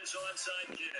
Lions onside kick.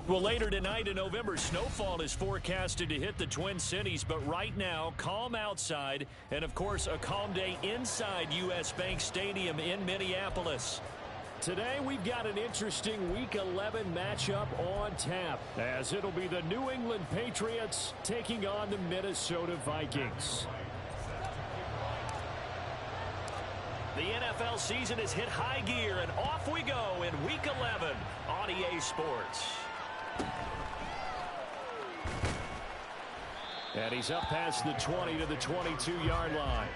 Well, later tonight in November, snowfall is forecasted to hit the Twin Cities, but right now, calm outside, and of course, a calm day inside U.S. Bank Stadium in Minneapolis. Today, we've got an interesting Week 11 matchup on tap, as it'll be the New England Patriots taking on the Minnesota Vikings. The NFL season has hit high gear, and off we go in Week 11 on EA Sports. And he's up past the 20 to the 22-yard line.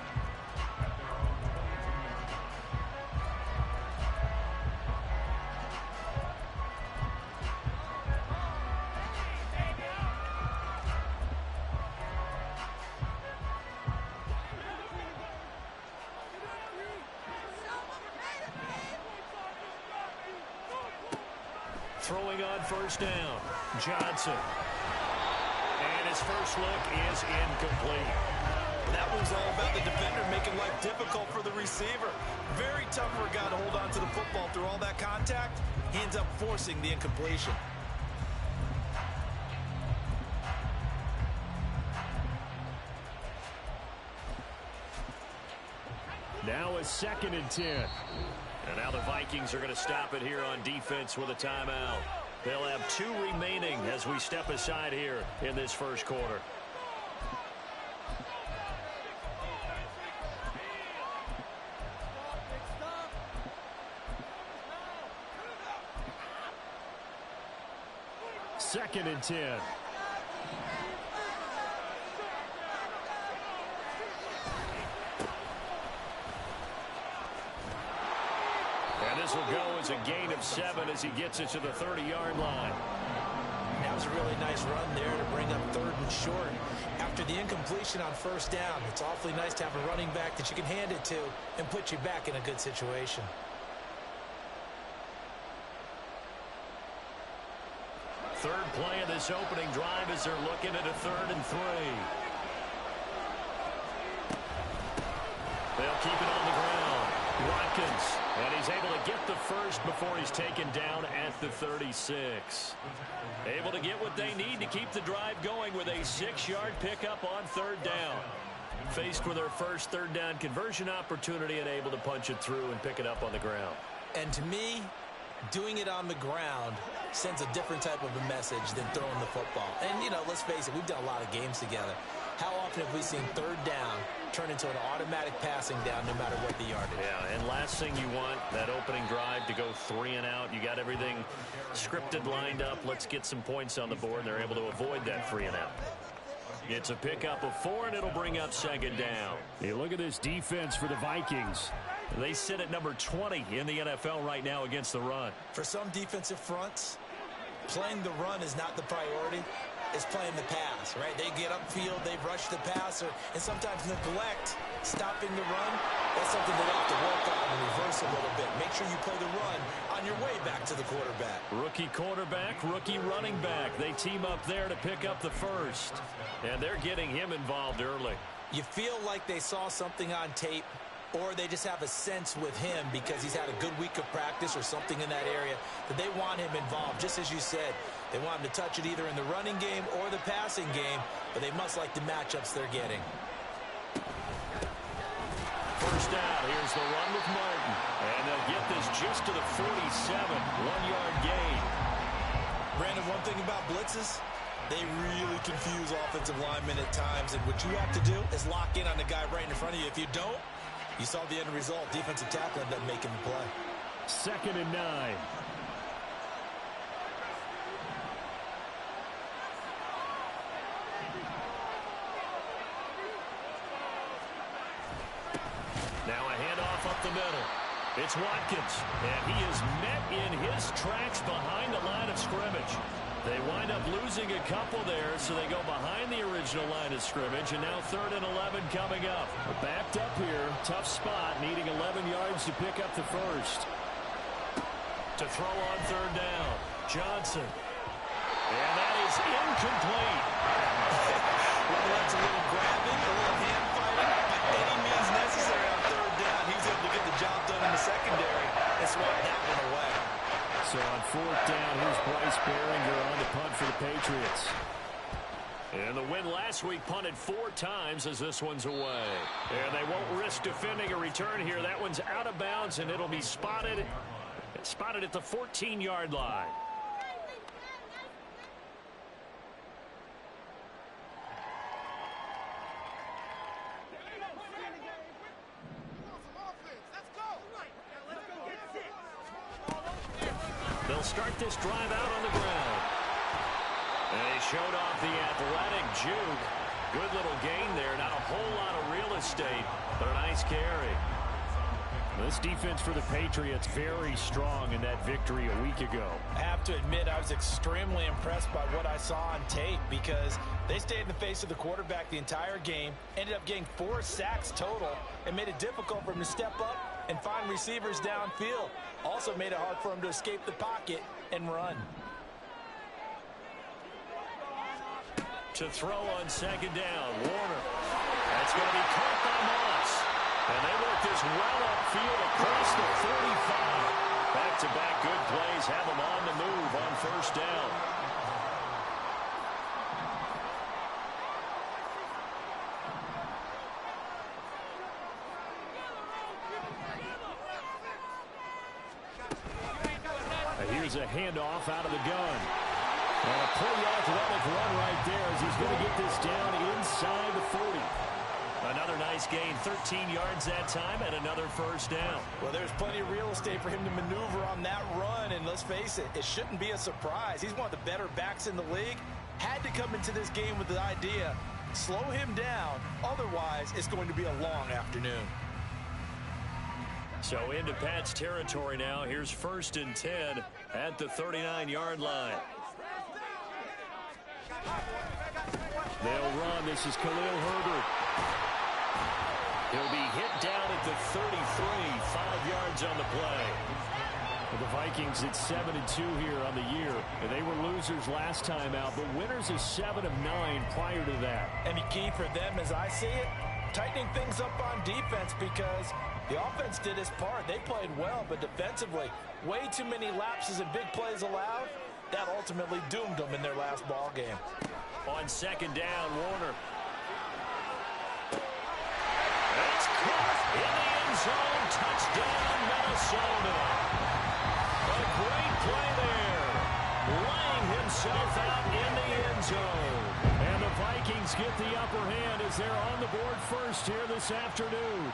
Throwing on first down, Johnson. And his first look is incomplete. That was all about the defender making life difficult for the receiver. Very tough for a guy to hold on to the football through all that contact. He ends up forcing the incompletion. Now a 2nd and 10. And now the Vikings are going to stop it here on defense with a timeout. They'll have 2 remaining as we step aside here in this first quarter. Second and 10. And this will go as a gain of 7 as he gets it to the 30-yard line. That was a really nice run there to bring up 3rd and short. After the incompletion on first down, it's awfully nice to have a running back that you can hand it to and put you back in a good situation. Third play of this opening drive as they're looking at a 3rd and 3. They'll keep it on the ground. Watkins, and he's able to get the first before he's taken down at the 36. Able to get what they need to keep the drive going with a 6-yard pickup on 3rd down. Faced with their first 3rd down conversion opportunity and able to punch it through and pick it up on the ground. And to me, doing it on the ground sends a different type of a message than throwing the football. And, you know, let's face it, we've done a lot of games together. How often have we seen 3rd down turn into an automatic passing down no matter what the yardage? Yeah, and last thing you want, that opening drive to go 3 and out. You got everything scripted, lined up. Let's get some points on the board, and they're able to avoid that 3 and out. It's a pickup of 4, and it'll bring up 2nd down. Hey, look at this defense for the Vikings. They sit at number 20 in the NFL right now against the run. For some defensive fronts, playing the run is not the priority. It's playing the pass, right? They get upfield, they rush the passer, and sometimes neglect stopping the run. That's something they have to work on and reverse a little bit. Make sure you play the run on your way back to the quarterback. Rookie quarterback, rookie running back. They team up there to pick up the first. And they're getting him involved early. You feel like they saw something on tape, or they just have a sense with him because he's had a good week of practice or something in that area that they want him involved. Just as you said, they want him to touch it either in the running game or the passing game, but they must like the matchups they're getting. First down, here's the run with Martin. And they'll get this just to the 47, 1-yard gain. Brandon, one thing about blitzes, they really confuse offensive linemen at times, and what you have to do is lock in on the guy right in front of you. If you don't, you saw the end result. Defensive tackle ended up making the play. 2nd and 9. Now a handoff up the middle. It's Watkins, and he is met in his tracks behind the line of scrimmage. They wind up losing a couple there, so they go behind the original line of scrimmage, and now 3rd and 11 coming up. Backed up here, tough spot, needing 11 yards to pick up the first. To throw on 3rd down, Johnson. And that is incomplete. Well, that's a little grabbing, a little hand fighting. By any means necessary on 3rd down, he was able to get the job done in the secondary and swat that one away. So on 4th down, here's Bryce Behringer on the Patriots. And the win last week punted 4 times as this one's away. And they won't risk defending a return here. That one's out of bounds, and it'll be spotted at the 14-yard line. They'll start this drive out on the ground. And they showed off the athletic juke. Good little gain there. Not a whole lot of real estate, but a nice carry. This defense for the Patriots very strong in that victory a week ago. I have to admit, I was extremely impressed by what I saw on tape because they stayed in the face of the quarterback the entire game, ended up getting 4 sacks total, and made it difficult for him to step up and find receivers downfield. Also made it hard for him to escape the pocket and run. To throw on second down, Warner. That's going to be caught by Moss. And they work this well upfield across the 45. Back-to-back good plays have them on the move on first down. Here's a handoff out of the gun. And a pretty athletic run right there as he's going to get this down inside the 40. Another nice gain, 13 yards that time, and another first down. Well, there's plenty of real estate for him to maneuver on that run, and let's face it, it shouldn't be a surprise. He's one of the better backs in the league. Had to come into this game with the idea, slow him down, otherwise it's going to be a long afternoon. So into Pat's territory now. Here's 1st and 10 at the 39-yard line. They'll run. This is Khalil Herbert. He'll be hit down at the 33, 5 yards on the play. The Vikings at 7-2 here on the year. They were losers last time out, but winners of 7 of 9 prior to that. And the key for them, as I see it, tightening things up on defense because the offense did its part. They played well, but defensively, way too many lapses and big plays allowed. That ultimately doomed them in their last ball game. On second down, Warner. That's caught in the end zone. Touchdown, Minnesota. A great play there. Laying himself out in the end zone. And the Vikings get the upper hand as they're on the board first here this afternoon.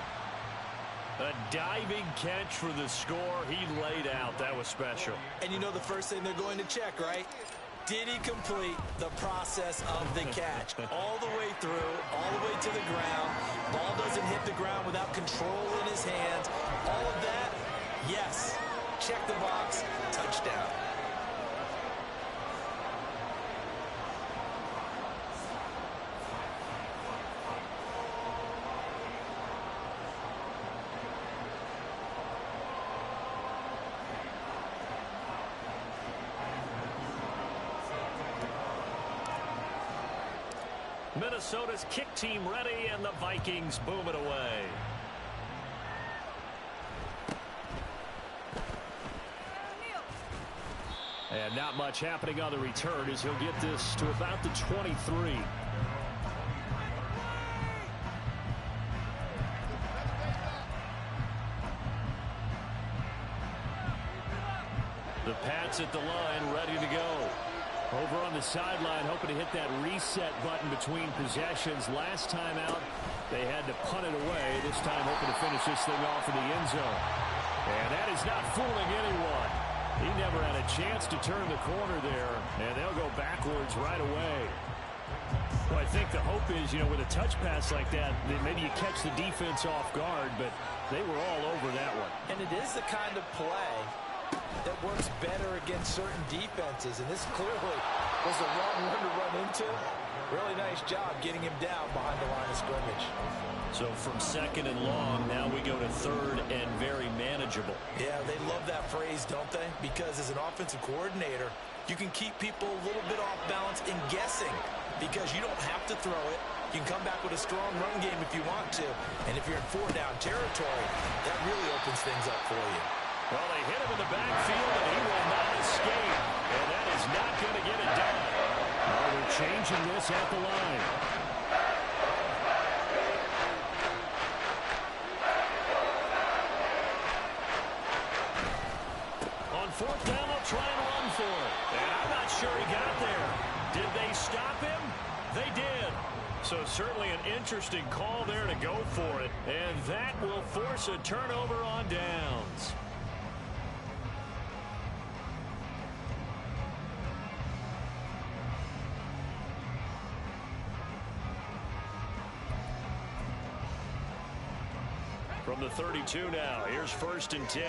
A diving catch for the score. He laid out. That was special. And you know the first thing they're going to check, right? Did he complete the process of the catch? All the way through, all the way to the ground. Ball doesn't hit the ground without control in his hands. All of that, yes. Check the box, touchdown. Minnesota's kick team ready, and the Vikings boom it away. And not much happening on the return as he'll get this to about the 23. The Pats at the line, ready to go. Over on the sideline, hoping to hit that reset button between possessions. Last time out, they had to punt it away. This time, hoping to finish this thing off in the end zone. And that is not fooling anyone. He never had a chance to turn the corner there, and they'll go backwards right away. Well, I think the hope is, with a touch pass like that maybe you catch the defense off guard, but they were all over that one. And it is the kind of play that works better against certain defenses, and this clearly was the wrong one to run into. Really nice job getting him down behind the line of scrimmage. So from second and long, now we go to third and very manageable. Yeah, they love that phrase, don't they? Because as an offensive coordinator, you can keep people a little bit off balance in guessing because you don't have to throw it. You can come back with a strong run game if you want to. And if you're in 4-down territory, that really opens things up for you. Well, they hit him in the backfield, and he will not escape. And that is not going to get it done. changing this at the line. On fourth down, they'll try and run for it. And I'm not sure he got there. Did they stop him? They did. So certainly an interesting call there to go for it. And that will force a turnover on downs. From the 32 now, here's 1st and 10.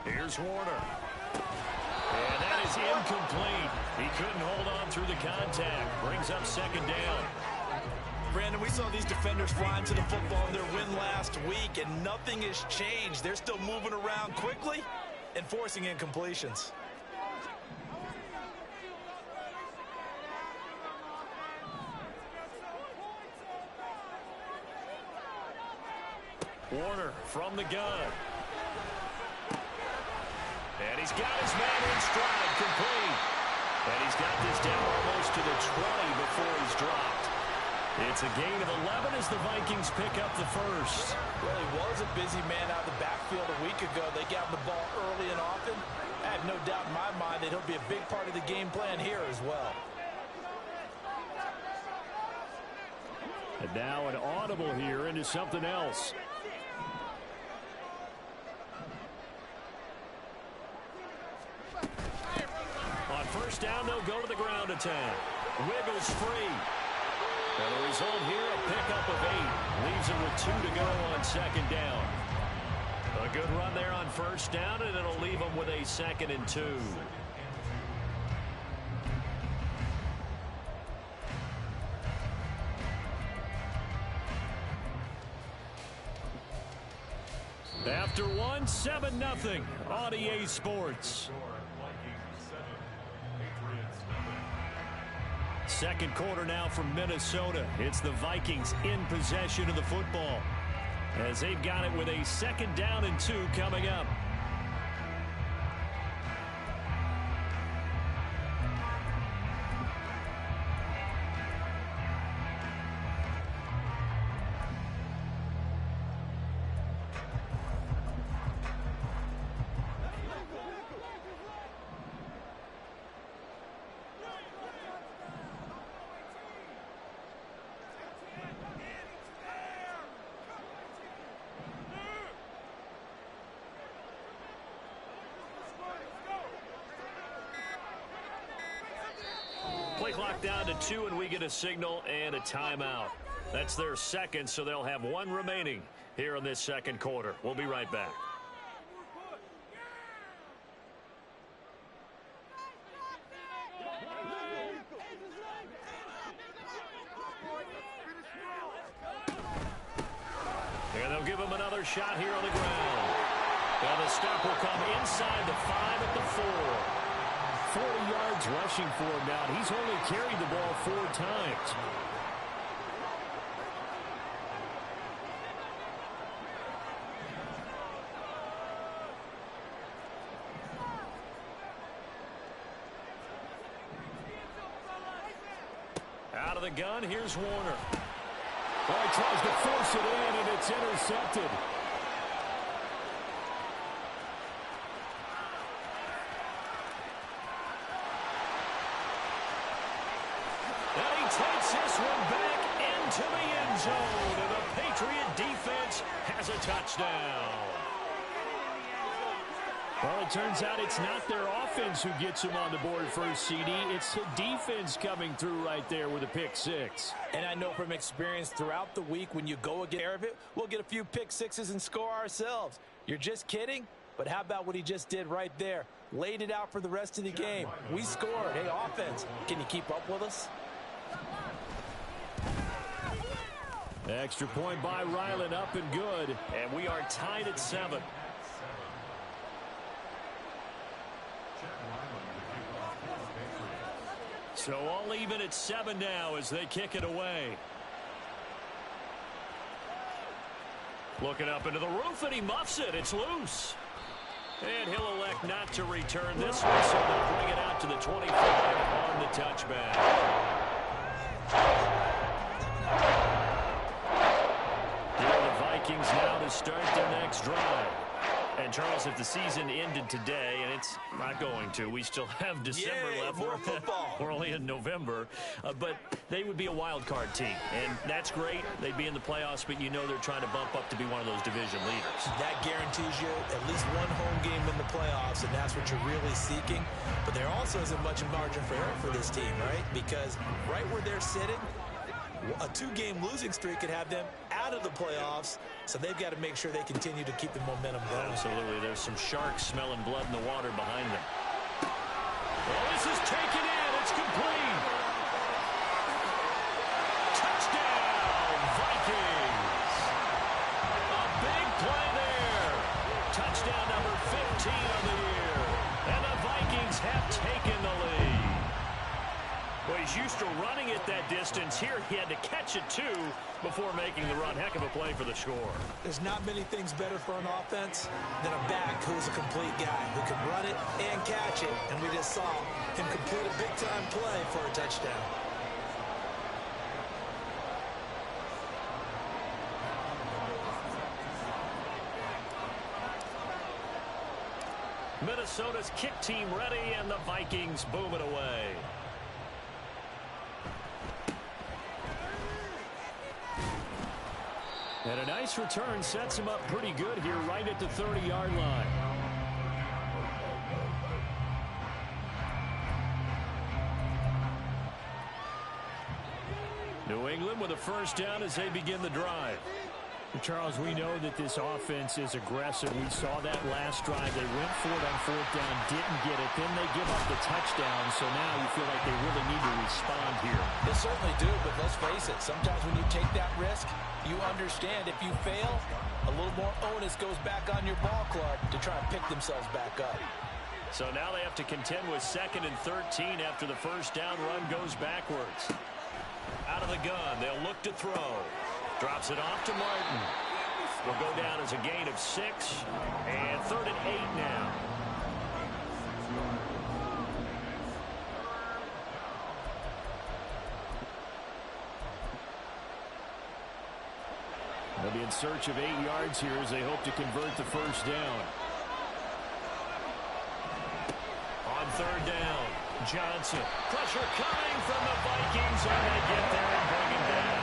Here's Warner. And that is incomplete. He couldn't hold on through the contact. Brings up 2nd down. Brandon, we saw these defenders flying to the football in their win last week, and nothing has changed. They're still moving around quickly and forcing incompletions. Warner from the gun. And he's got his man in stride, complete. And he's got this down almost to the 20 before he's dropped. It's a gain of 11 as the Vikings pick up the first. Well, he was a busy man out of the backfield a week ago. They got him the ball early and often. I have no doubt in my mind that he'll be a big part of the game plan here as well. And now an audible here into something else. On first down, they'll go to the ground attack. Wiggles free. And the result here, a pickup of 8. Leaves him with 2 to go on 2nd down. A good run there on first down, and it'll leave him with a 2nd and 2. After one, 7-0 on EA Sports. Second quarter now from Minnesota. It's the Vikings in possession of the football as they've got it with a 2nd down and 2 coming up. Play clock down to 2, and we get a signal and a timeout. That's their second, so they'll have 1 remaining here in this second quarter. We'll be right back. And they'll give him another shot here on the ground. And the stop will come inside the 5 at the 4. 40 yards rushing for him now. He's only carried the ball 4 times. Out of the gun, here's Warner. Well, he tries to force it in, and it's intercepted. Takes this one back into the end zone, and the Patriot defense has a touchdown. Well, it turns out it's not their offense who gets him on the board first, CD. It's the defense coming through right there with a pick 6. And I know from experience throughout the week, when you go against it, we'll get a few pick 6s and score ourselves. You're just kidding? But how about what he just did right there? Laid it out for the rest of the game. We scored. Hey, offense, can you keep up with us? Extra point by Ryland, up and good. And we are tied at 7. So all even at 7 now as they kick it away. Looking up into the roof, and he muffs it. It's loose. And he'll elect not to return this one, so they'll bring it out to the 25 on the touchback. Here are the Vikings now to start their next drive. And, Charles, if the season ended today, and it's not going to, we still have December left. More football. We're only in November. But they would be a wild card team. And that's great. They'd be in the playoffs, but you know they're trying to bump up to be one of those division leaders. That guarantees you at least one home game in the playoffs, and that's what you're really seeking. But there also isn't much margin for error for this team, right? Because right where they're sitting, a 2-game losing streak could have them out of the playoffs, so they've got to make sure they continue to keep the momentum going. Absolutely. There's some sharks smelling blood in the water behind them. Well, this is taken in. It's complete. Touchdown, Vikings. A big play there. Touchdown number 15 of the year. And the Vikings have taken the lead. Well, he's used to running it that distance. Here he had to catch it, too, before making the run. Heck of a play for the score. There's not many things better for an offense than a back who's a complete guy who can run it and catch it. And we just saw him complete a big-time play for a touchdown. Minnesota's kick team ready, and the Vikings boom it away. And a nice return sets him up pretty good here right at the 30-yard line. New England with a first down as they begin the drive. Charles, we know that this offense is aggressive. We saw that last drive. They went for it on 4th down, didn't get it. Then they give up the touchdown, so now you feel like they really need to respond here. They certainly do, but let's face it. Sometimes when you take that risk, you understand if you fail, a little more onus goes back on your ball club to try and pick themselves back up. So now they have to contend with 2nd and 13 after the first down run goes backwards. Out of the gun, they'll look to throw. Drops it off to Martin. Will go down as a gain of 6. And 3rd and 8 now. They'll be in search of 8 yards here as they hope to convert the first down. On 3rd down, Johnson. Pressure coming from the Vikings, and they get there and bring him down.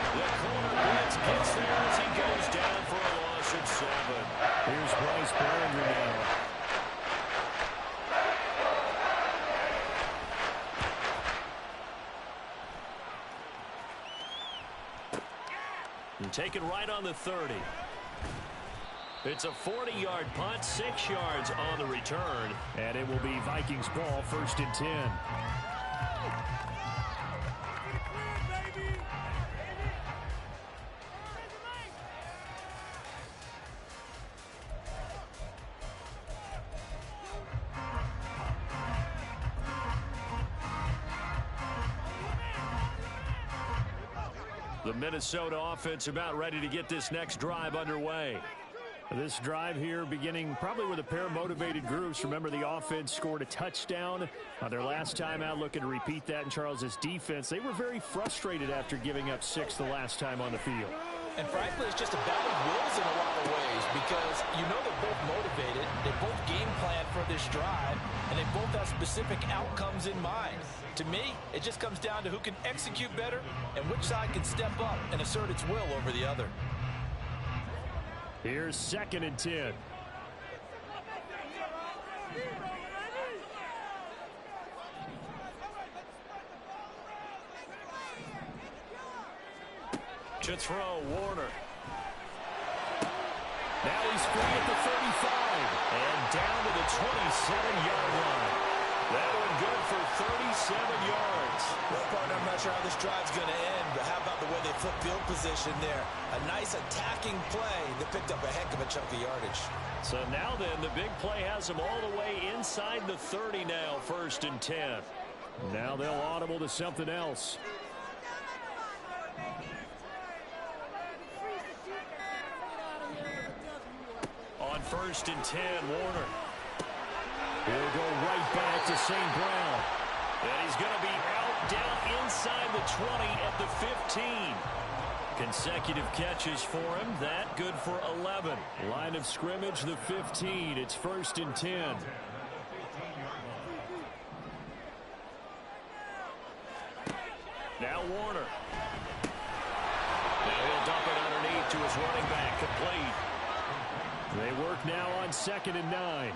The corner blitz gets there as he goes down for a loss of 7. Here's Bryce Baringer now. And taken right on the 30. It's a 40-yard punt, 6 yards on the return. And it will be Vikings ball, 1st and 10. The Minnesota offense about ready to get this next drive underway. This drive here beginning probably with a pair of motivated groups. Remember, the offense scored a touchdown on their last time out, looking to repeat that in Charles's defense. They were very frustrated after giving up 6 the last time on the field. And frankly, it's just a battle of wills in a lot of ways because you know they're both motivated, they both game plan for this drive, and they both have specific outcomes in mind. To me, it just comes down to who can execute better and which side can step up and assert its will over the other. Here's 2nd and 10. To throw, Warner. Now he's free at the 35 and down to the 27-yard line. That one good for 37 yards. Well, partner, I'm not sure how this drive's going to end, but how about the way they flip field position there? A nice attacking play that picked up a heck of a chunk of yardage. So now then, the big play has them all the way inside the 30 now, 1st and 10. Now they'll audible to something else. 1st and 10. Warner. He'll go right back to St. Brown. And he's going to be out down inside the 20 at the 15. Consecutive catches for him. That good for 11. Line of scrimmage, the 15. It's 1st and 10. Now Warner. Now he'll dump it underneath to his running back. Complete. They work now on 2nd and 9.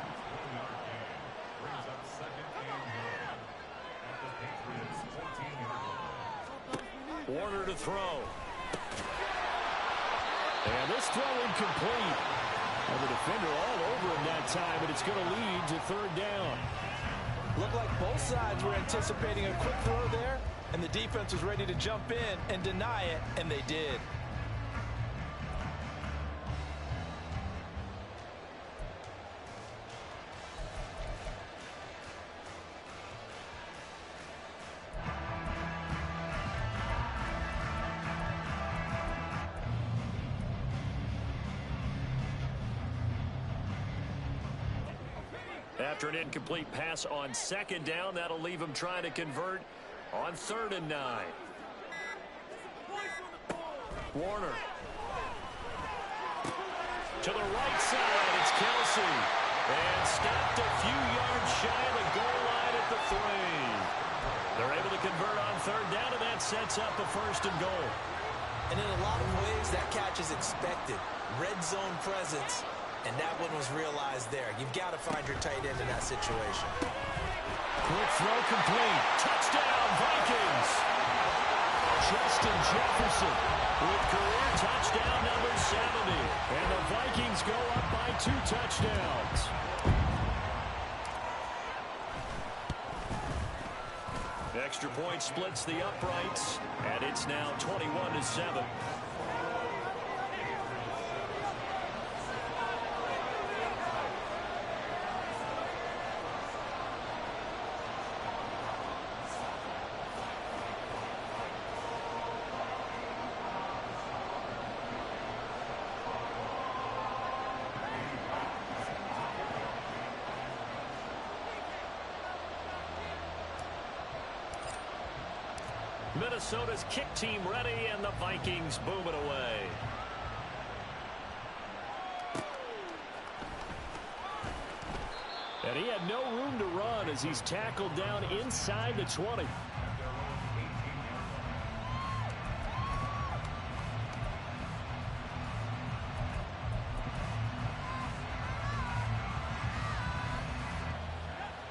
Warner to throw. And this throw incomplete. And the defender all over him that time, and it's going to lead to 3rd down. Looked like both sides were anticipating a quick throw there, and the defense was ready to jump in and deny it, and they did. After an incomplete pass on 2nd down, that'll leave him trying to convert on 3rd and 9. Warner. To the right side, it's Kelsey. And stopped a few yards shy of the goal line at the 3. They're able to convert on 3rd down, and that sets up a 1st and goal. And in a lot of ways, that catch is expected. Red zone presence. And that one was realized there. You've got to find your tight end in that situation. Quick throw complete. Touchdown, Vikings. Justin Jefferson With career touchdown number 70. And the Vikings go up by 2 touchdowns. Extra point splits the uprights, and it's now 21-7. Minnesota's kick team ready, and the Vikings boom it away. And he had no room to run as he's tackled down inside the 20.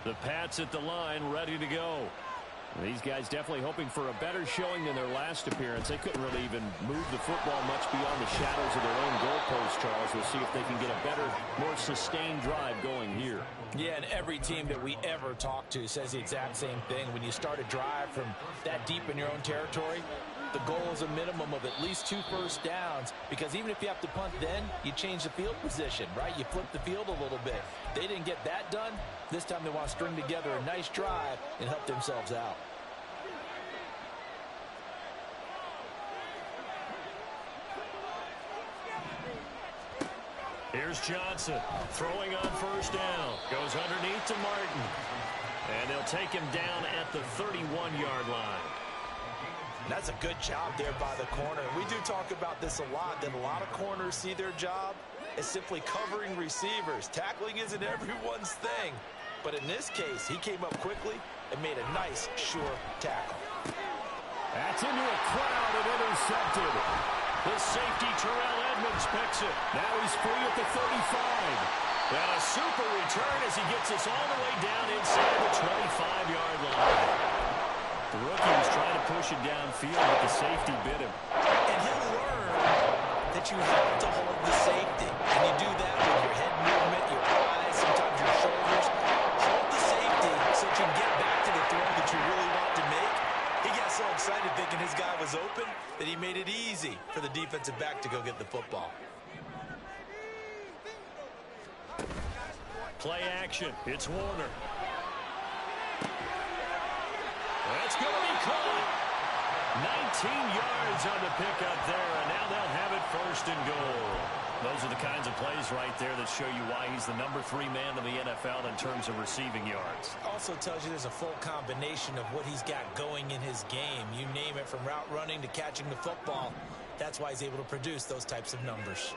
The Pats at the line, ready to go. These guys definitely hoping for a better showing than their last appearance. They couldn't really even move the football much beyond the shadows of their own goalpost, Charles. We'll see if they can get a better, more sustained drive going here. Yeah, and every team that we ever talk to says the exact same thing. When you start a drive from that deep in your own territory, the goal is a minimum of at least 2 first downs, because even if you have to punt then, you change the field position, right? You flip the field a little bit. They didn't get that done. This time they want to string together a nice drive and help themselves out. Here's Johnson throwing on 1st down. Goes underneath to Martin. And they'll take him down at the 31-yard line. That's a good job there by the corner. We do talk about this a lot, that a lot of corners see their job as simply covering receivers. Tackling isn't everyone's thing. But in this case, he came up quickly and made a nice, sure tackle. That's into a crowd and intercepted. The safety, Terrell Edmonds, picks it. Now he's free at the 35. And a super return as he gets us all the way down inside the 25-yard line. The rookie was trying to push it downfield, but the safety bit him. And he'll learn that you have to hold the safety. And you do that with your head movement, your eyes, sometimes your shoulders. Hold the safety so that you can get back to the throw that you really want to make. He got so excited thinking his guy was open that he made it easy for the defensive back to go get the football. Play action. It's Warner. That's going to be caught. 19 yards on the pickup there, and now they'll have it 1st and goal. Those are the kinds of plays right there that show you why he's the #3 man in the NFL in terms of receiving yards. Also tells you there's a full combination of what he's got going in his game. You name it, from route running to catching the football. That's why he's able to produce those types of numbers.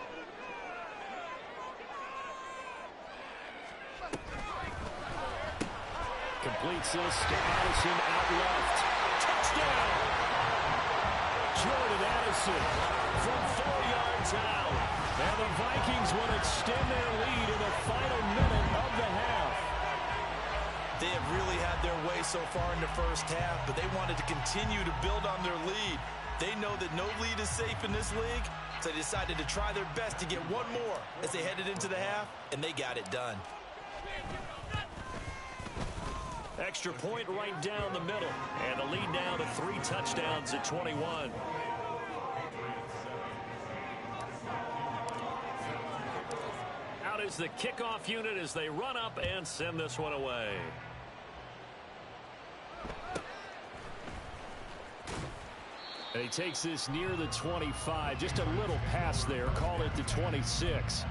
Completes this to Addison out left. Touchdown! Jordan Addison from 4 yards out. And the Vikings will extend their lead in the final minute of the half. They have really had their way so far in the first half, but they wanted to continue to build on their lead. They know that no lead is safe in this league, so they decided to try their best to get one more as they headed into the half, and they got it done. Extra point right down the middle. And the lead now to 3 touchdowns at 21. Out is the kickoff unit as they run up and send this one away. And he takes this near the 25. Just a little pass there. Call it the 26.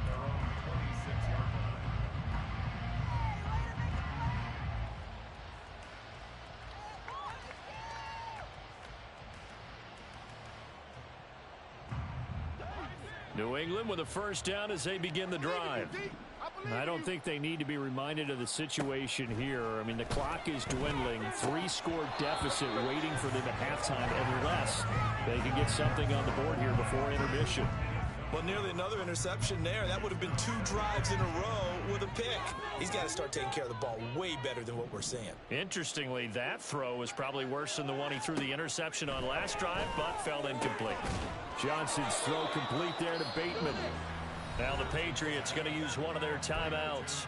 New England with a first down as they begin the drive. I don't think they need to be reminded of the situation here. I mean, the clock is dwindling. 3-score deficit waiting for them at halftime unless they can get something on the board here before intermission. Well, nearly another interception there. That would have been 2 drives in a row with a pick. He's got to start taking care of the ball way better than what we're seeing. Interestingly, that throw was probably worse than the one he threw the interception on last drive, but fell incomplete. Johnson's throw complete there to Bateman. Now the Patriots going to use one of their timeouts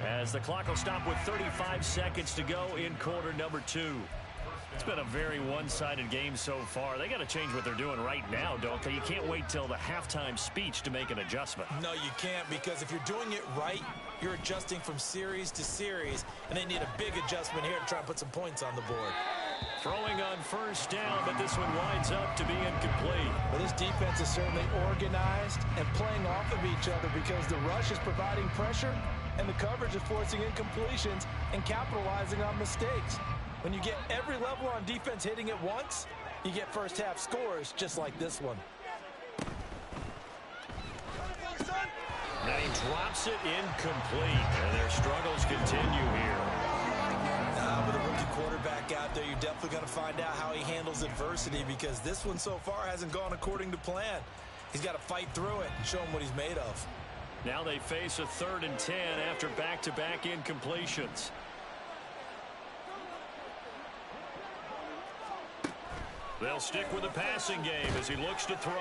as the clock will stop with 35 seconds to go in quarter number 2. It's been a very one-sided game so far. They got to change what they're doing right now, don't they? You can't wait till the halftime speech to make an adjustment. No, you can't, because if you're doing it right, you're adjusting from series to series, and they need a big adjustment here to try and put some points on the board. Throwing on first down, but this one winds up to be incomplete. Well, this defense is certainly organized and playing off of each other because the rush is providing pressure and the coverage is forcing incompletions and capitalizing on mistakes. When you get every level on defense hitting at once, you get first half scores just like this one. Now he drops it incomplete, and their struggles continue here. With a rookie quarterback out there, you're definitely going to find out how he handles adversity, because this one so far hasn't gone according to plan. He's got to fight through it and show him what he's made of. Now they face a 3rd and 10 after back-to-back incompletions. They'll stick with the passing game as he looks to throw.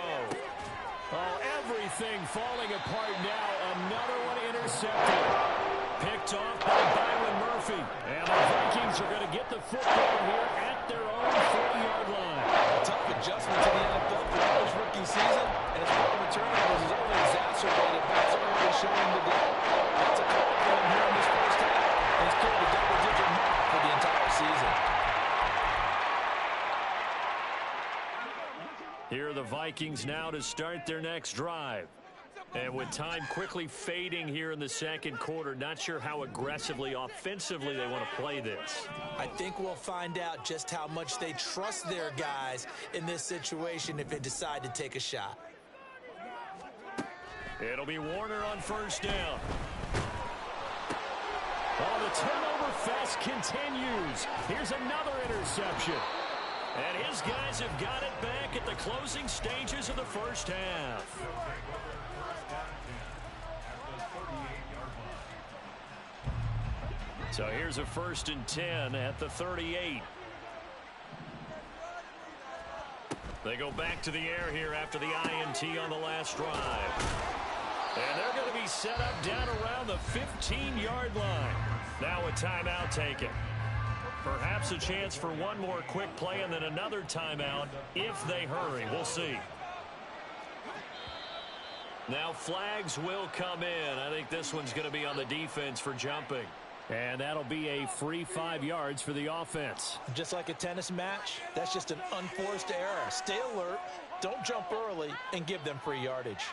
Oh, everything falling apart now. Another one intercepted. Picked off by Byron Murphy. And the Vikings are going to get the football here at their own 40-yard line. A tough adjustment to the NFL for his rookie season, and his problem with turnovers is only exacerbated by his early showing today. That's a couple for him here in this first half, and he's cleared the double-digit mark for the entire season. Here are the Vikings now to start their next drive. And with time quickly fading here in the second quarter, not sure how aggressively, offensively they want to play this. I think we'll find out just how much they trust their guys in this situation if they decide to take a shot. It'll be Warner on first down. Oh, the turnover fest continues. Here's another interception. And his guys have got it back at the closing stages of the first half. So here's a 1st and 10 at the 38. They go back to the air here after the INT on the last drive. And they're going to be set up down around the 15-yard line. Now a timeout taken. Perhaps a chance for one more quick play and then another timeout if they hurry. We'll see. Now flags will come in. I think this one's going to be on the defense for jumping. And that'll be a free 5 yards for the offense. Just like a tennis match, that's just an unforced error. Stay alert, don't jump early, and give them free yardage.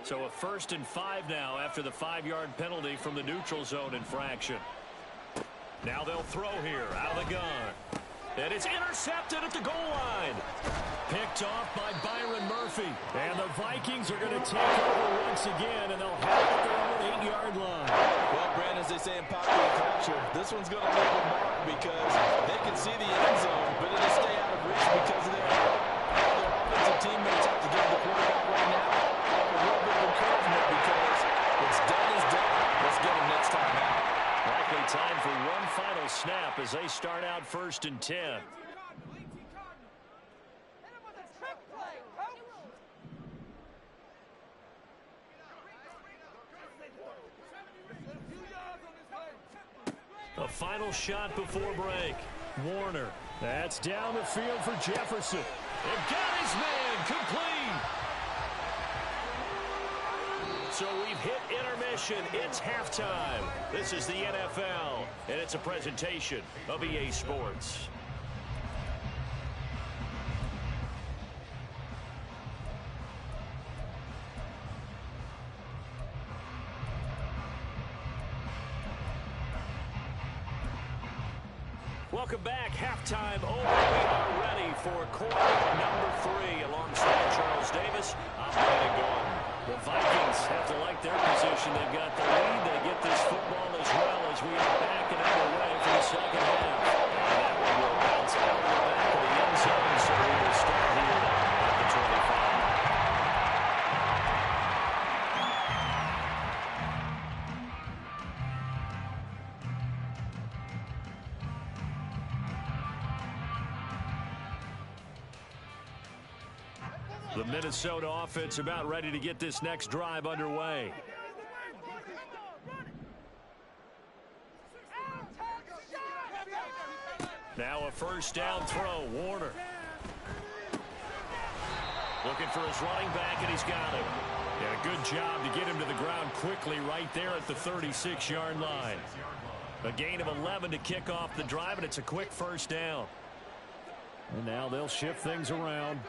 So a 1st and 5 now after the 5-yard penalty from the neutral zone infraction. Now they'll throw here out of the gun. And it's intercepted at the goal line. Picked off by Byron Murphy. And the Vikings are going to take over once again, and they'll have it at their own 8-yard line. Well, Brandon, as they say in popular culture, this one's going to leave a mark because they can see the end zone, but it'll stay out of reach because of their offensive teammates have to give the quarterback right now a little bit of encouragement because what's done is done. Let's get him next time out. Likely time for one final snap as they start out 1st and 10. A final shot before break. Warner. That's down the field for Jefferson. And got his man complete. So we've hit intermission. It's halftime. This is the NFL, and it's a presentation of EA Sports. Welcome back. Halftime over. We are ready for quarter number 3 alongside Charles Davis. I'm Brandon Gordon. The Vikings have to like their position. They've got the lead. They get this football as well as we are back and underway for the second half. And that one will bounce out of the back of the end zone, so we will start here at the 25. The Minnesota offense about ready to get this next drive underway. Now a 1st down throw. Warner. Looking for his running back, and he's got him. Yeah, good job to get him to the ground quickly right there at the 36-yard line. A gain of 11 to kick off the drive, and it's a quick 1st down. And now they'll shift things around.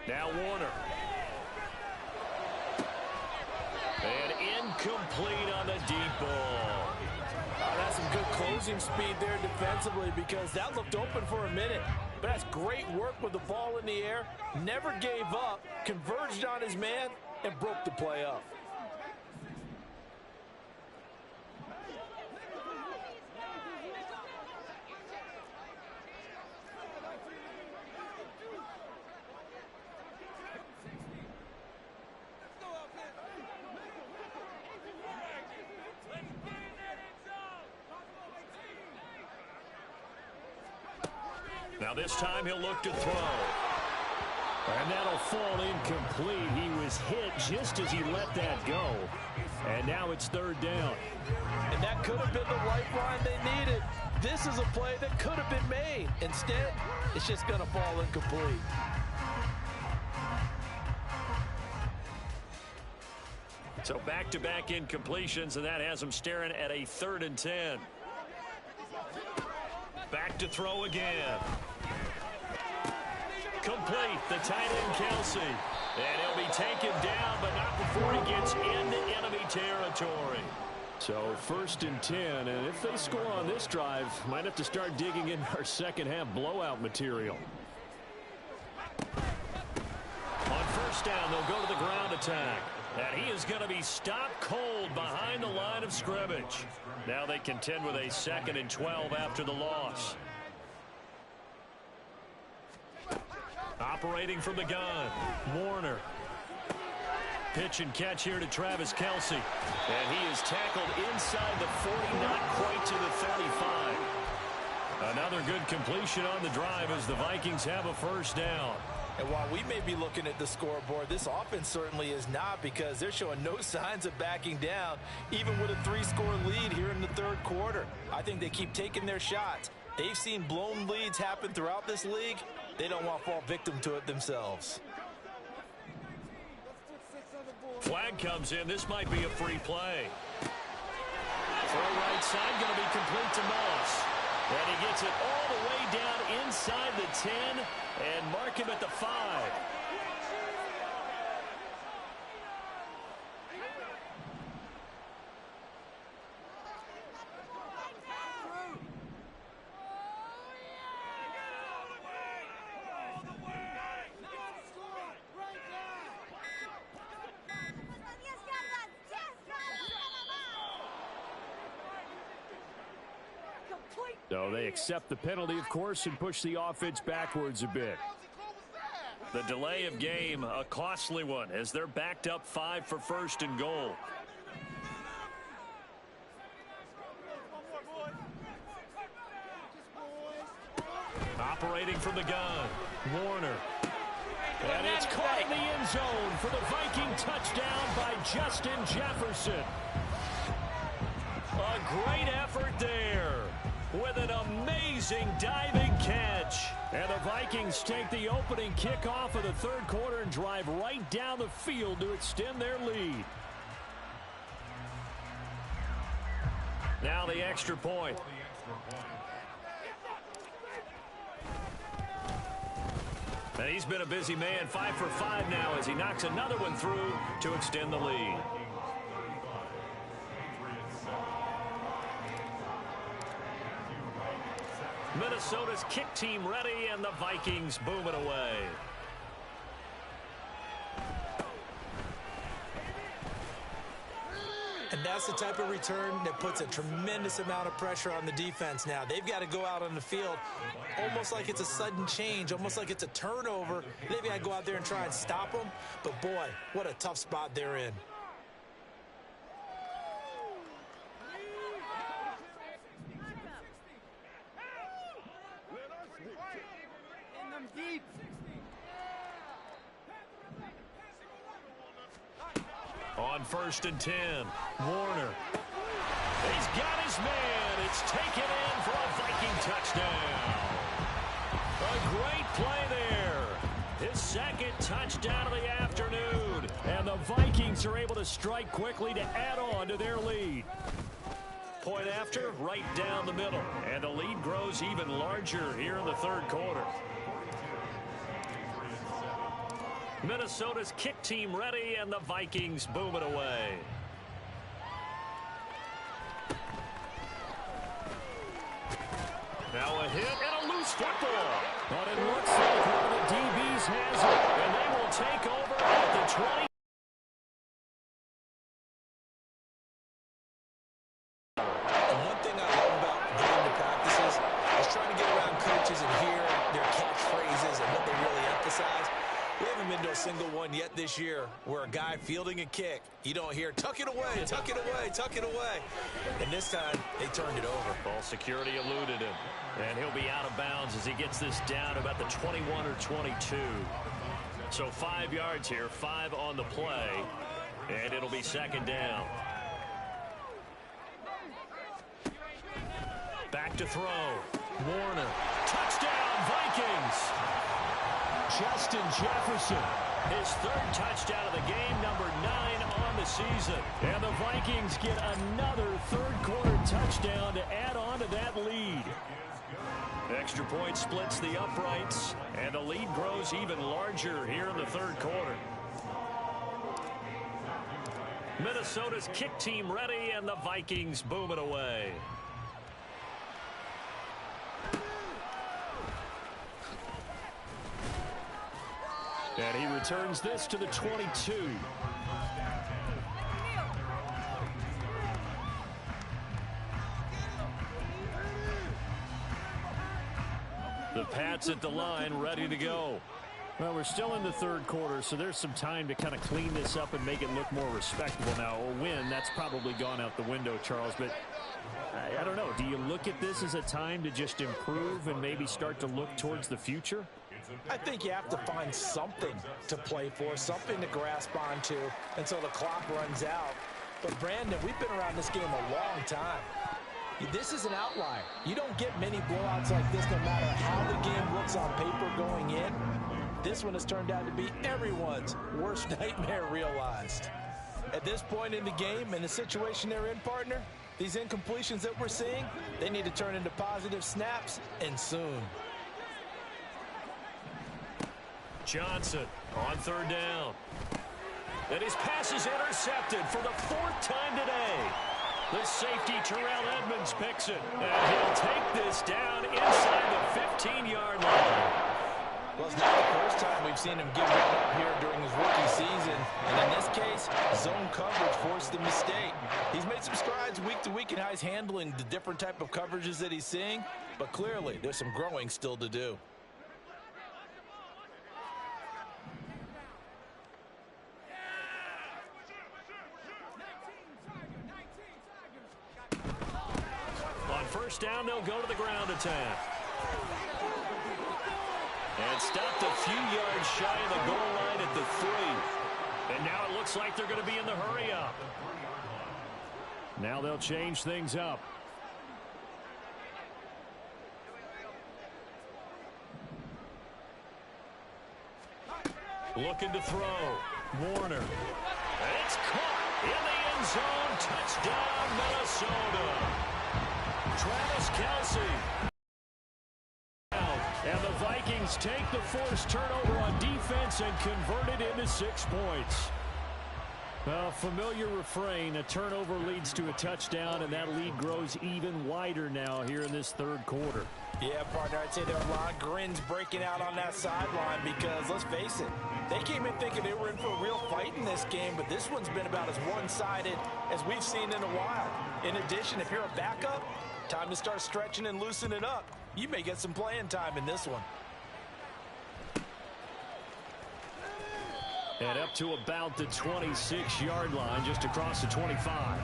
Now Warner. And incomplete on the deep ball. That's some good closing speed there defensively because that looked open for a minute. But that's great work with the ball in the air. Never gave up, converged on his man, and broke the play up. Now this time he'll look to throw. And that'll fall incomplete. He was hit just as he let that go. And now it's 3rd down. And that could have been the lifeline they needed. This is a play that could have been made. Instead, it's just going to fall incomplete. So back-to-back incompletions, and that has him staring at a 3rd and 10. Back to throw again. Complete. The tight end, Kelsey. And he'll be taken down, but not before he gets into enemy territory. So 1st and 10, and if they score on this drive, might have to start digging in our second half blowout material. On 1st down, they'll go to the ground attack. And he is going to be stopped cold behind the line of scrimmage. Now they contend with a 2nd and 12 after the loss. Operating from the gun, Warner. Pitch and catch here to Travis Kelsey. And he is tackled inside the 40, not quite to the 35. Another good completion on the drive as the Vikings have a 1st down. And while we may be looking at the scoreboard, this offense certainly is not because they're showing no signs of backing down, even with a 3-score lead here in the 3rd quarter. I think they keep taking their shots. They've seen blown leads happen throughout this league. They don't want to fall victim to it themselves. Flag comes in. This might be a free play. Throw right side, going to be complete to Moss. And he gets it all the way down inside the 10 and mark him at the 5. So they accept the penalty, of course, and push the offense backwards a bit. The delay of game, a costly one, as they're backed up 5 for first and goal. Operating from the gun, Warner. And it's caught in the end zone for the Viking touchdown by Justin Jefferson. A great effort there with an amazing diving catch. And the Vikings take the opening kickoff of the third quarter and drive right down the field to extend their lead. Now the extra point. And he's been a busy man, 5 for 5 now as he knocks another one through to extend the lead. Minnesota's kick team ready, and the Vikings boom it away. And that's the type of return that puts a tremendous amount of pressure on the defense now. They've got to go out on the field almost like it's a sudden change, almost like it's a turnover. They've got to go out there and try and stop them. But, boy, what a tough spot they're in. On 1st and 10, Warner. He's got his man. It's taken in for a Viking touchdown. A great play there. His second touchdown of the afternoon. And the Vikings are able to strike quickly to add on to their lead. Point after, right down the middle. And the lead grows even larger here in the third quarter. Minnesota's kick team ready, and the Vikings boom it away. Now a hit and a loose football. But it looks like one of the DBs has it, and they will take over at the 20. And one thing I love about going to practices is trying to get around coaches and hear their catchphrases and what they really emphasize. We haven't been to a single one yet this year where a guy fielding a kick, you don't hear, tuck it away, tuck it away, tuck it away. And this time, they turned it over. Ball security eluded him. And he'll be out of bounds as he gets this down about the 21 or 22. So 5 yards here, 5 on the play. And it'll be second down. Back to throw. Warner. Touchdown, Vikings! Justin Jefferson, his third touchdown of the game, number 9 on the season. And the Vikings get another third quarter touchdown to add on to that lead. Extra point splits the uprights, and the lead grows even larger here in the third quarter. Minnesota's kick team ready, and the Vikings boom it away. And he returns this to the 22. The Pats at the line, ready to go. Well, we're still in the third quarter, so there's some time to kind of clean this up and make it look more respectable. Now, a win, that's probably gone out the window, Charles, but I don't know. Do you look at this as a time to just improve and maybe start to look towards the future? I think you have to find something to play for, something to grasp onto until the clock runs out. But, Brandon, we've been around this game a long time. This is an outlier. You don't get many blowouts like this no matter how the game looks on paper going in. This one has turned out to be everyone's worst nightmare realized. At this point in the game and the situation they're in, partner, these incompletions that we're seeing, they need to turn into positive snaps, and soon. Johnson on third down. And his pass is intercepted for the 4th time today. The safety, Terrell Edmonds, picks it. And he'll take this down inside the 15-yard line. Well, it's not the first time we've seen him give one up here during his rookie season. And in this case, zone coverage forced the mistake. He's made some strides week to week in how he's handling the different type of coverages that he's seeing. But clearly, there's some growing still to do. On first down, they'll go to the ground attack. And stopped a few yards shy of the goal line at the 3. And now it looks like they're going to be in the hurry-up. Now they'll change things up. Looking to throw. Warner. And it's caught in the end zone. Touchdown, Minnesota. Travis Kelce. And the Vikings take the forced turnover on defense and convert it into 6 points. A familiar refrain, a turnover leads to a touchdown, and that lead grows even wider now here in this third quarter. Yeah, partner, I'd say there are a lot of grins breaking out on that sideline because, let's face it, they came in thinking they were in for a real fight in this game, but this one's been about as one-sided as we've seen in a while. In addition, if you're a backup, time to start stretching and loosening up. You may get some playing time in this one. And up to about the 26-yard line, just across the 25.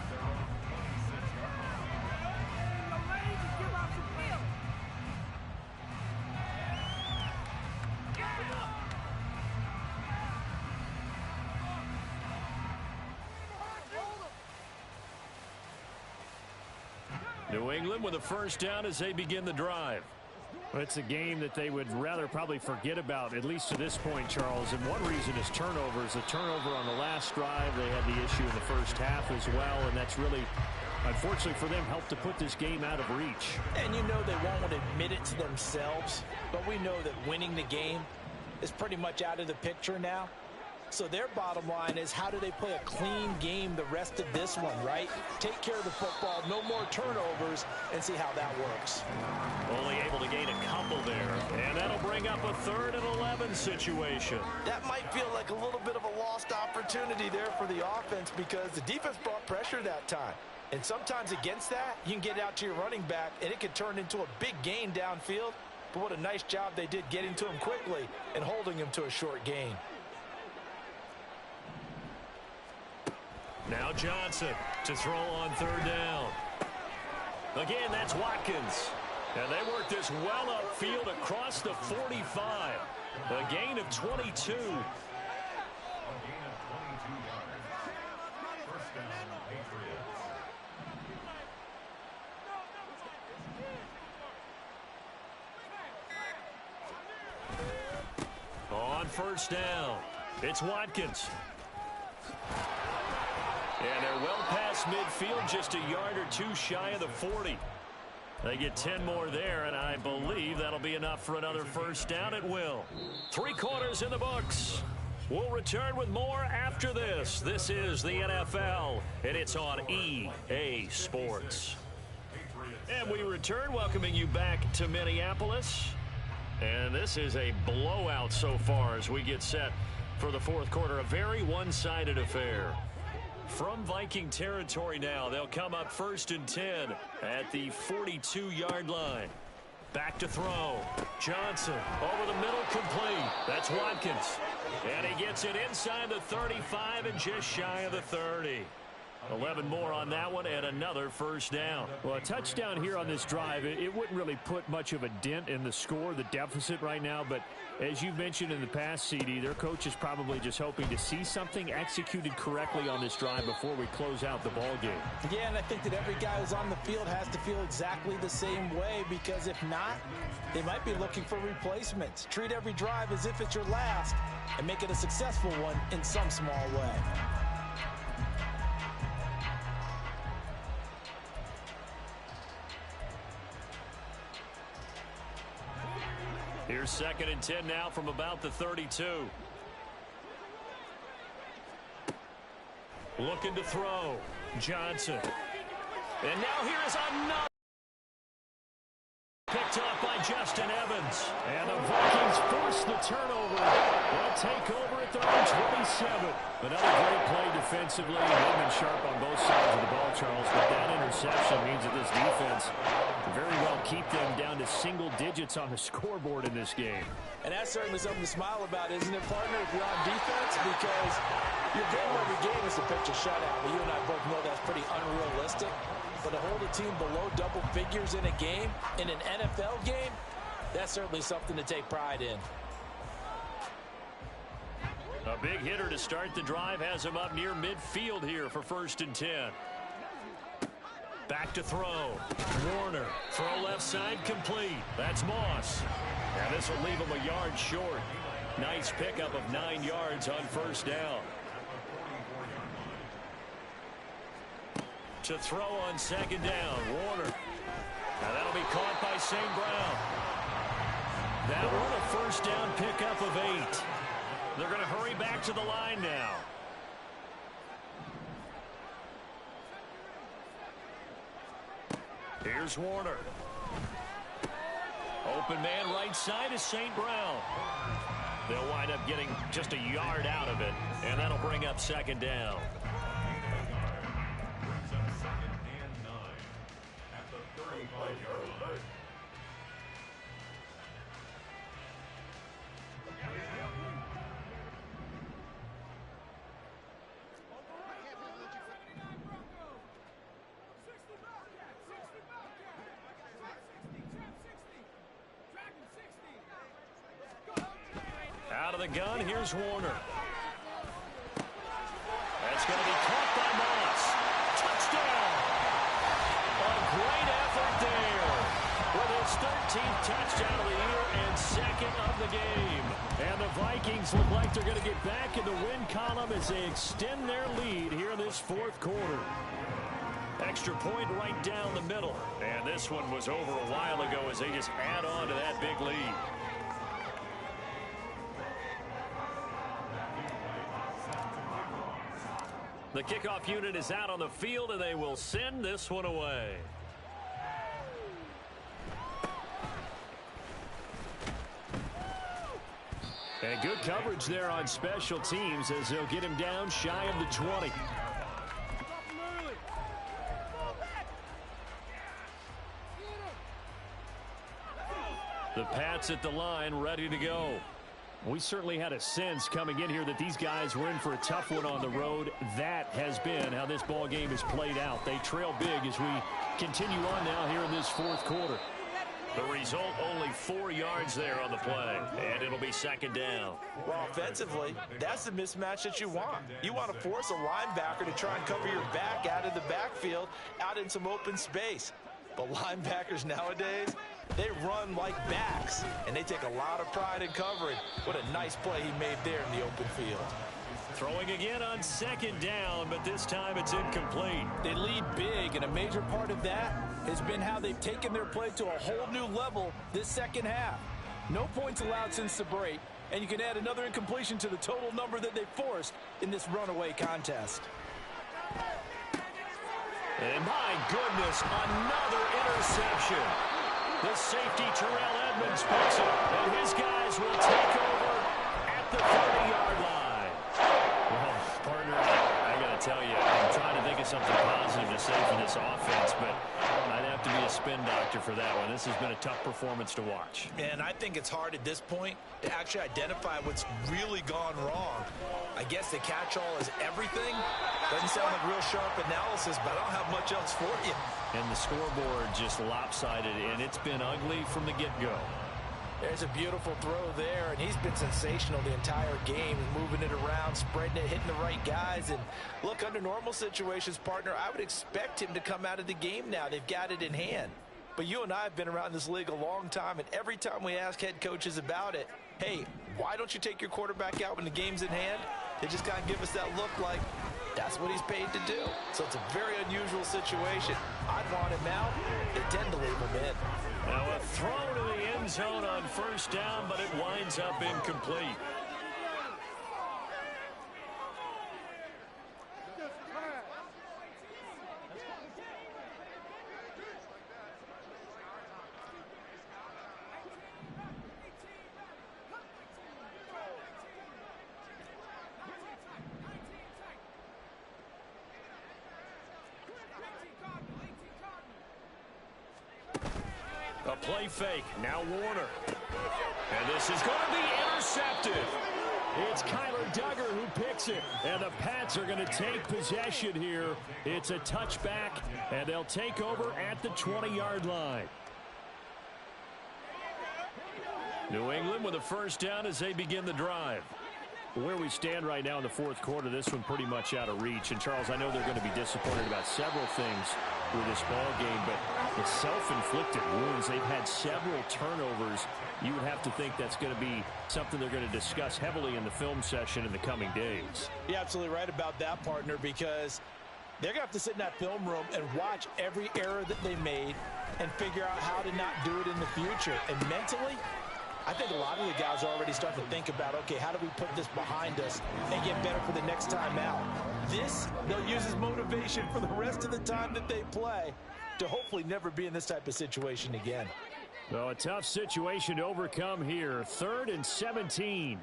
New England with a first down as they begin the drive. Well, it's a game that they would rather probably forget about, at least to this point, Charles. And one reason is turnovers. A turnover on the last drive. They had the issue in the first half as well, and that's really, unfortunately for them, helped to put this game out of reach. And you know they won't admit it to themselves, but we know that winning the game is pretty much out of the picture now. So their bottom line is, how do they play a clean game the rest of this one, right? Take care of the football, no more turnovers, and see how that works. Only able to gain a couple there, and that'll bring up a 3rd and 11 situation. That might feel like a little bit of a lost opportunity there for the offense because the defense brought pressure that time. And sometimes against that, you can get out to your running back, and it could turn into a big gain downfield. But what a nice job they did getting to him quickly and holding him to a short gain. Now Johnson to throw on 3rd down. Again, that's Watkins. And they work this well upfield across the 45. A gain of 22. On first down, it's Watkins. And they're well past midfield, just a yard or two shy of the 40. They get 10 more there, and I believe that'll be enough for another first down at will. 3 quarters in the books. We'll return with more after this. This is the NFL, and it's on EA Sports. And we return, welcoming you back to Minneapolis. And this is a blowout so far as we get set for the fourth quarter. A very one-sided affair. From Viking territory now, they'll come up 1st and 10 at the 42-yard line. Back to throw. Johnson over the middle, complete. That's Watkins. And he gets it inside the 35 and just shy of the 30. 11 more on that one and another first down. Well, a touchdown here on this drive, it wouldn't really put much of a dent in the score, the deficit right now. But as you've mentioned in the past, CD, their coach is probably just hoping to see something executed correctly on this drive before we close out the ball game. Yeah, and I think that every guy who's on the field has to feel exactly the same way, because if not, they might be looking for replacements. Treat every drive as if it's your last and make it a successful one in some small way. Here's 2nd and 10 now from about the 32. Looking to throw. Johnson. And now here is another. Picked off by Justin Evans. And the Vikings force the turnover. They'll take over at their own 27. Another great play defensively. They've been sharp on both sides of the ball, Charles. But that interception means that this defense very well keep them down to single digits on the scoreboard in this game. And that's certainly something to smile about, isn't it, partner, if you're on defense? Because your goal every game is to pitch a shutout. But you and I both know that's pretty unrealistic. But to hold a team below double figures in a game, in an NFL game, that's certainly something to take pride in. A big hitter to start the drive has him up near midfield here for 1st and 10. Back to throw. Warner. Throw left side complete. That's Moss. And this will leave him a yard short. Nice pickup of 9 yards on 1st down. To throw on 2nd down. Warner. Now that'll be caught by St. Brown. That one a 1st down pickup of 8. They're going to hurry back to the line now. Here's Warner. Open man right side is St. Brown. They'll wind up getting just a yard out of it, and that'll bring up 2nd down. Out of the gun, here's Warner. That's going to be caught by Moss. Touchdown! A great effort there with his 13th touchdown of the year and 2nd of the game. And the Vikings look like they're going to get back in the win column as they extend their lead here in this 4th quarter. Extra point right down the middle. And this one was over a while ago as they just add on to that big lead. The kickoff unit is out on the field, and they will send this one away. And good coverage there on special teams as they'll get him down shy of the 20. The Pats at the line, ready to go. We certainly had a sense coming in here that these guys were in for a tough one on the road. That has been how this ball game is played out. They trail big as we continue on now here in this 4th quarter. The result, only 4 yards there on the play, and it'll be 2nd down. Well, offensively, that's the mismatch that you want. You want to force a linebacker to try and cover your back out of the backfield, out in some open space. But linebackers nowadays, they run like backs, and they take a lot of pride in covering. What a nice play he made there in the open field. Throwing again on 2nd down, but this time it's incomplete. They lead big, and a major part of that has been how they've taken their play to a whole new level this 2nd half. No points allowed since the break, and you can add another incompletion to the total number that they forced in this runaway contest. And my goodness, another interception. The safety, Terrell Edmonds, picks it up, and his guys will take over at the 30-yard line. Well, partner, I got to tell you, I'm trying to think of something positive to say for this offense, but I'd have to be a spin doctor for that one. This has been a tough performance to watch. And I think it's hard at this point to actually identify what's really gone wrong. I guess the catch-all is everything. Doesn't sound like real sharp analysis, but I don't have much else for you. And the scoreboard just lopsided, and it's been ugly from the get-go. There's a beautiful throw there, and he's been sensational the entire game, moving it around, spreading it, hitting the right guys. And look, under normal situations, partner, I would expect him to come out of the game now. They've got it in hand. But you and I have been around this league a long time, and every time we ask head coaches about it, hey, why don't you take your quarterback out when the game's in hand? They just kind of give us that look like that's what he's paid to do. So it's a very unusual situation. I'd want him out. They tend to leave him in. Now a throw to the end zone on first down, but it winds up incomplete. A play fake. Now Warner. And this is going to be intercepted. It's Kyler Duggar who picks it. And the Pats are going to take possession here. It's a touchback, and they'll take over at the 20-yard line. New England with a first down as they begin the drive. Where we stand right now in the fourth quarter, this one pretty much out of reach. And, Charles, I know they're going to be disappointed about several things with this ball game, but it's self-inflicted wounds. They've had several turnovers. You would have to think that's going to be something they're going to discuss heavily in the film session in the coming days. You're absolutely right about that, partner, because they're going to have to sit in that film room and watch every error that they made and figure out how to not do it in the future. And mentally, I think a lot of the guys are already starting to think about, okay, how do we put this behind us and get better for the next time out? This, they'll use as motivation for the rest of the time that they play to hopefully never be in this type of situation again. Well, a tough situation to overcome here. 3rd and 17.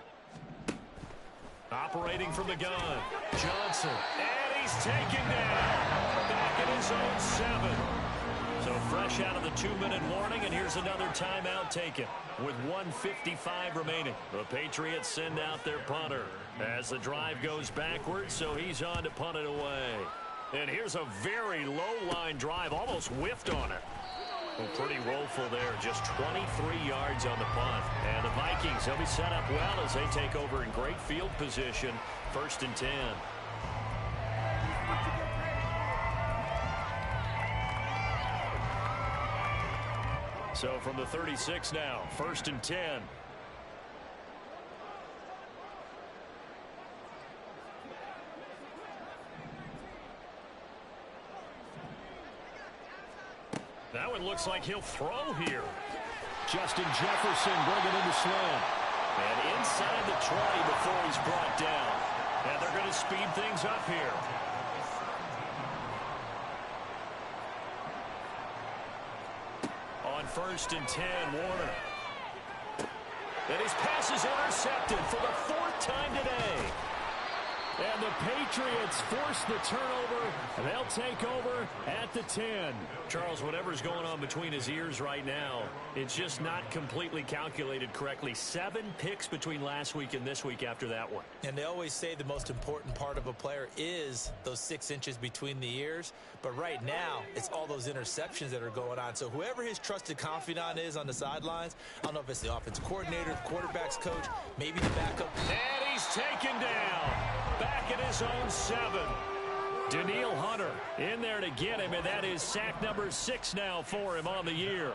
Operating from the gun. Johnson. And he's taken down. Back at his own 7. So fresh out of the 2-minute warning, and here's another timeout taken with 1:55 remaining. The Patriots send out their punter as the drive goes backwards, so he's on to punt it away. And here's a very low-line drive, almost whiffed on it. Well, pretty woeful there, just 23 yards on the punt. And the Vikings, they'll be set up well as they take over in great field position, 1st and 10. So from the 36 now, 1st and 10. That one looks like he'll throw here. Justin Jefferson bringing in the slam. And inside the 20 before he's brought down. And they're going to speed things up here. On 1st and 10, Warner. And his pass is intercepted for the 4th time today. And the Patriots force the turnover, and they'll take over at the 10. Charles, whatever's going on between his ears right now, it's just not completely calculated correctly. 7 picks between last week and this week after that one. And they always say the most important part of a player is those 6 inches between the ears. But right now, it's all those interceptions that are going on. So whoever his trusted confidant is on the sidelines, I don't know if it's the offensive coordinator, the quarterback's coach, maybe the backup. And he's taken down. Back at his own 7. Danielle Hunter in there to get him, and that is sack number 6 now for him on the year.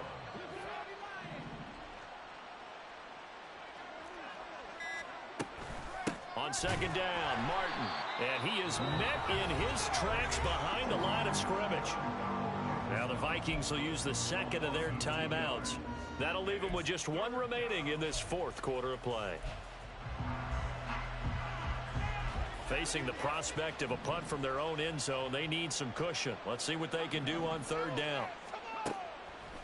On 2nd down, Martin, and he is met in his tracks behind the line of scrimmage. Now the Vikings will use the 2nd of their timeouts. That'll leave them with just 1 remaining in this 4th quarter of play. Facing the prospect of a punt from their own end zone, they need some cushion. Let's see what they can do on 3rd down.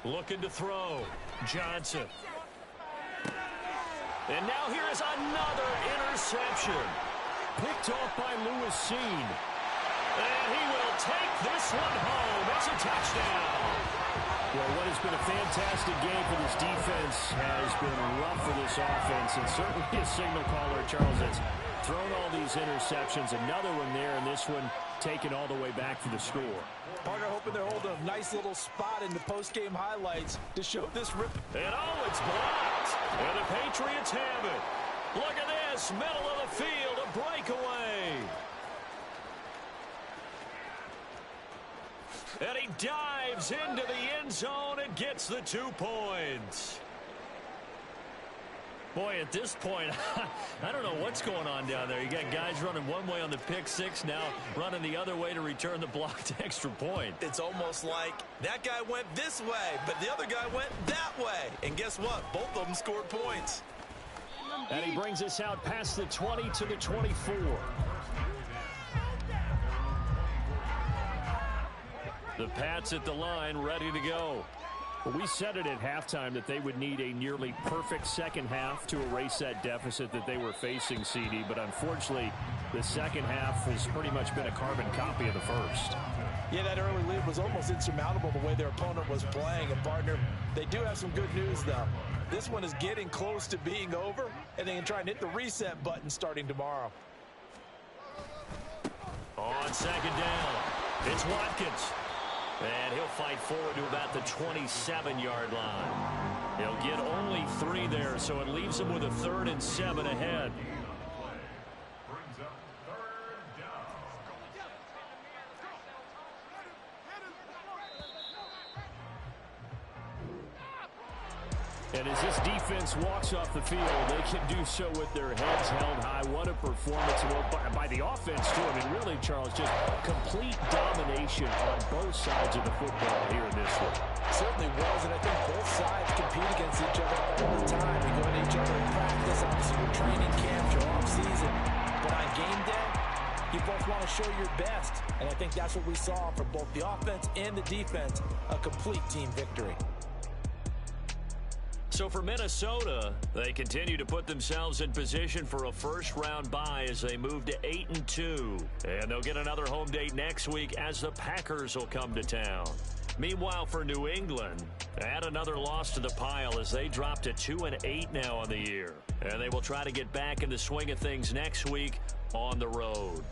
Looking to throw. Johnson. And now here is another interception. Picked off by Lewis Seen. And he will take this one home. It's a touchdown. Well, what has been a fantastic game for this defense has been rough for this offense, and certainly a signal caller, Charles, that's thrown all these interceptions. Another one there, and this one taken all the way back for the score. Partner hoping they're holding a nice little spot in the post-game highlights to show this rip. And oh, it's blocked. And the Patriots have it. Look at this, middle of the field, a breakaway. And he dives into the end zone and gets the 2 points. Boy, at this point, I don't know what's going on down there. You got guys running one way on the pick six, now running the other way to return the blocked extra point. It's almost like that guy went this way, but the other guy went that way. And guess what? Both of them scored points. And he brings us out past the 20 to the 24. The Pats at the line, ready to go. Well, we said it at halftime that they would need a nearly perfect second half to erase that deficit that they were facing, CD. But unfortunately, the second half has pretty much been a carbon copy of the first. Yeah, that early lead was almost insurmountable the way their opponent was playing. And, partner, they do have some good news, though. This one is getting close to being over, and they can try and hit the reset button starting tomorrow. On second down, it's Watkins. And he'll fight forward to about the 27-yard line. He'll get only 3 there, so it leaves him with a 3rd and 7 ahead. And as this defense walks off the field, they can do so with their heads held high. What a performance by the offense, too. I mean, really, Charles, just complete domination on both sides of the football here in this one. Certainly was, and I think both sides compete against each other all the time. You go to each other in practice, obviously your training camps, your off-season. But on game day, you both want to show your best. And I think that's what we saw from both the offense and the defense, a complete team victory. So for Minnesota, they continue to put themselves in position for a first-round bye as they move to 8-2. And they'll get another home date next week as the Packers will come to town. Meanwhile, for New England, add another loss to the pile as they drop to 2-8 now on the year. And they will try to get back in the swing of things next week on the road.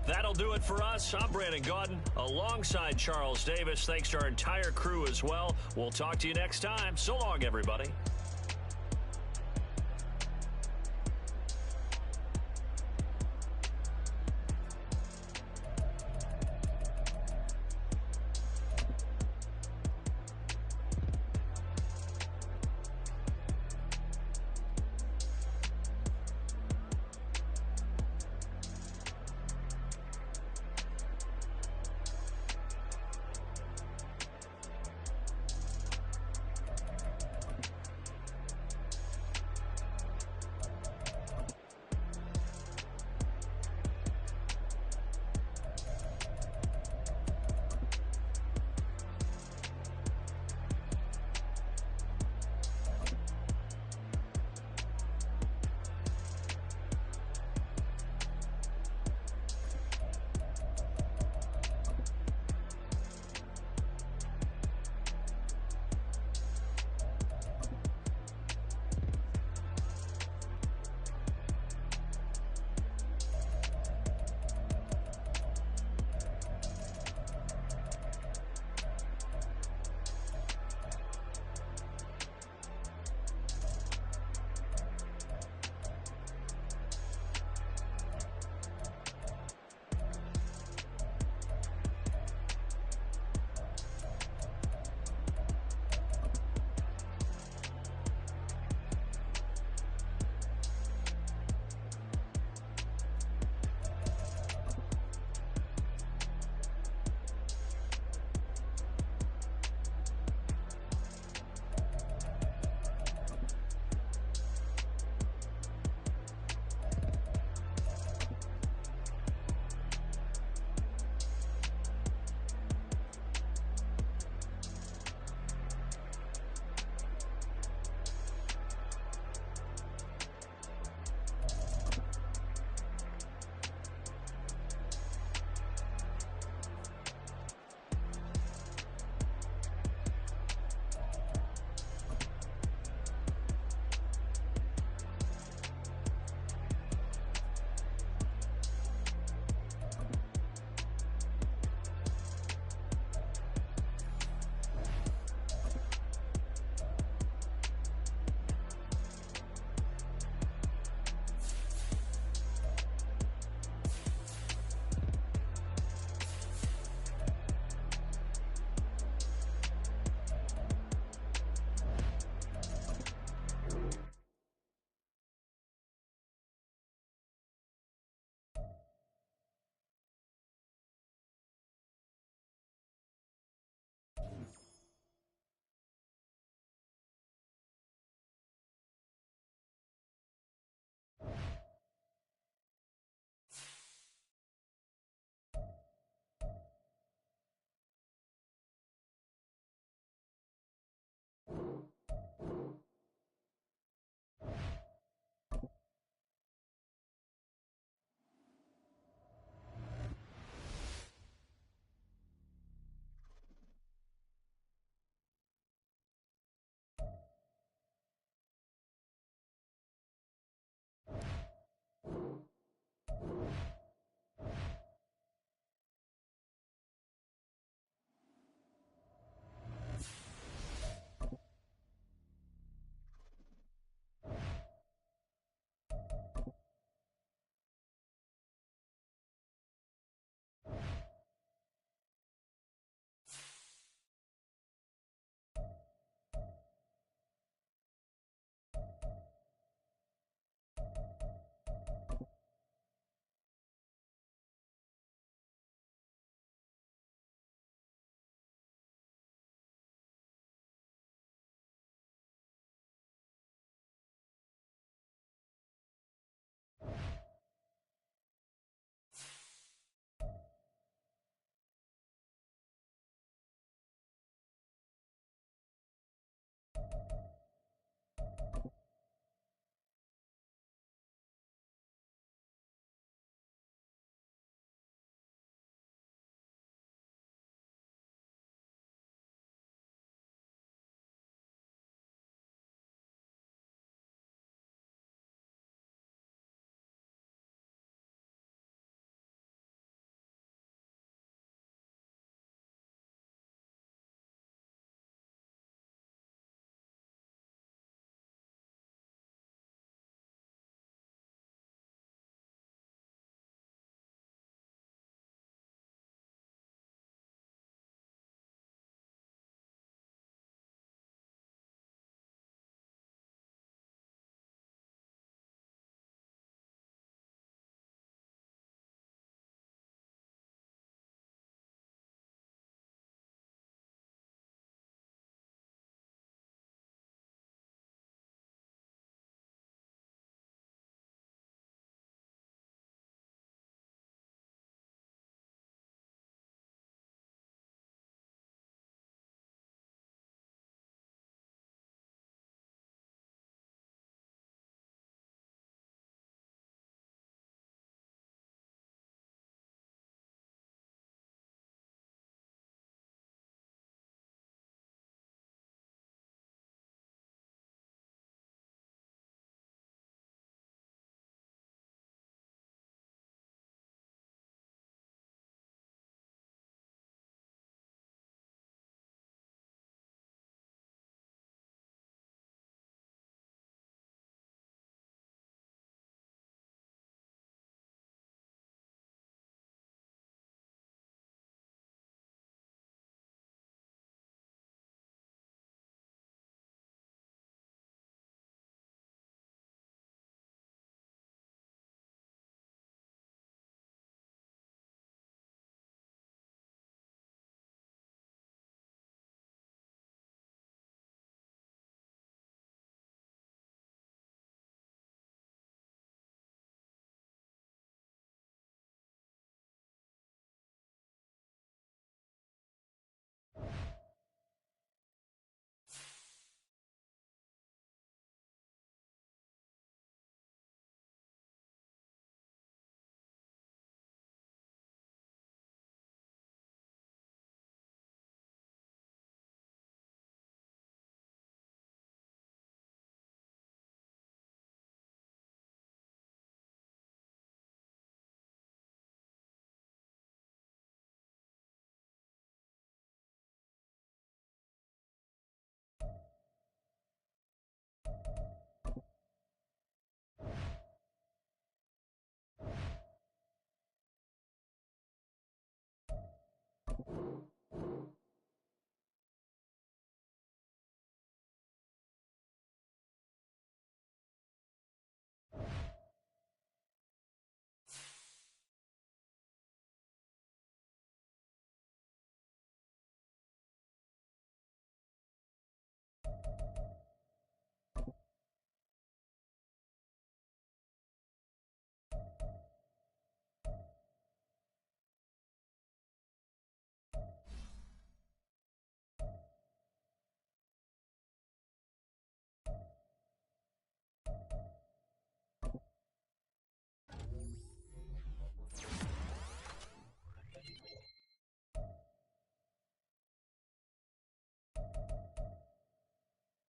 That'll do it for us. I'm Brandon Gaudin alongside Charles Davis. Thanks to our entire crew as well. We'll talk to you next time. So long, everybody.